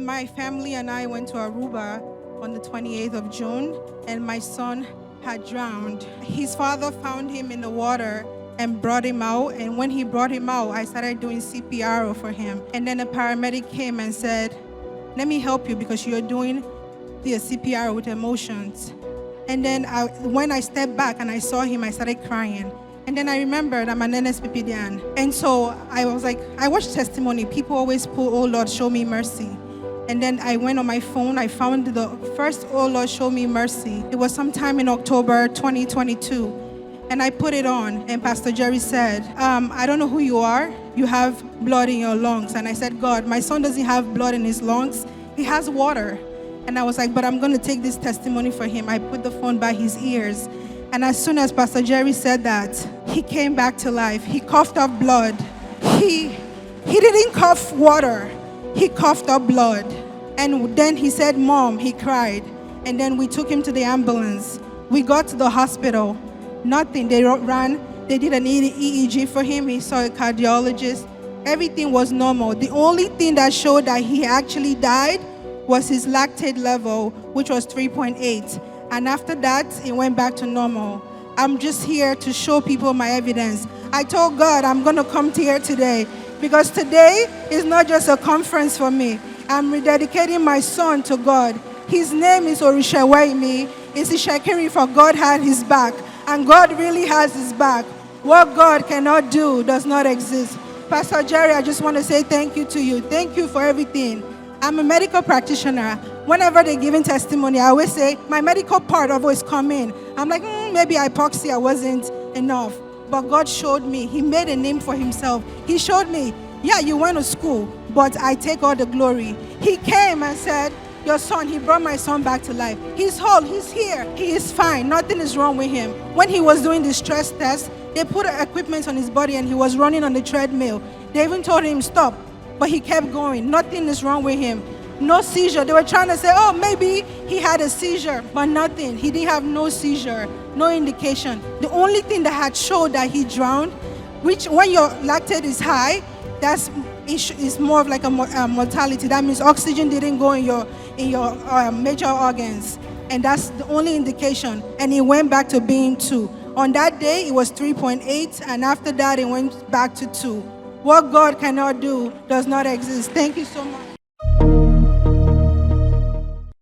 My family and I went to Aruba on the 28th of June, and my son had drowned. His father found him in the water and brought him out. And when he brought him out, I started doing CPR for him. And then a paramedic came and said, "Let me help you because you're doing the CPR with emotions." And then when I stepped back and I saw him, I started crying. And then I remembered I'm an NSPPD. And so I was like, I watched testimony. People always put, "Oh Lord, show me mercy." And then I went on my phone. I found the first "Oh Lord, show me mercy." It was sometime in October 2022. And I put it on. And Pastor Jerry said, "I don't know who you are. You have blood in your lungs." And I said, "God, my son doesn't have blood in his lungs. He has water." And I was like, "But I'm going to take this testimony for him." I put the phone by his ears. And as soon as Pastor Jerry said that, he came back to life. He coughed up blood. He didn't cough water. He coughed up blood. And then he said, "Mom," he cried. And then we took him to the ambulance. We got to the hospital. Nothing. They ran. They did an EEG for him. He saw a cardiologist. Everything was normal. The only thing that showed that he actually died was his lactate level, which was 3.8. And after that, it went back to normal. I'm just here to show people my evidence. I told God I'm going to come here today because today is not just a conference for me. I'm rededicating my son to God. His name is Orishawaimi. It's Ishakiri, for God had his back. And God really has his back. What God cannot do does not exist. Pastor Jerry, I just want to say thank you to you. Thank you for everything. I'm a medical practitioner. Whenever they're giving testimony, I always say, my medical part always come in. I'm like, maybe hypoxia wasn't enough. But God showed me. He made a name for himself. He showed me, yeah, you went to school, but I take all the glory. He came and said, "Your son," he brought my son back to life. He's whole, he's here, he is fine, nothing is wrong with him. When he was doing the stress test, they put equipment on his body and he was running on the treadmill. They even told him stop, but he kept going. Nothing is wrong with him. No seizure. They were trying to say, oh, maybe he had a seizure, but nothing. He didn't have no seizure, no indication. The only thing that had showed that he drowned, which when your lactate is high, is more of like a mortality. That means oxygen didn't go in your major organs, and that's the only indication. And it went back to being 2. On that day, it was 3.8, and after that, it went back to 2. What God cannot do does not exist. Thank you so much.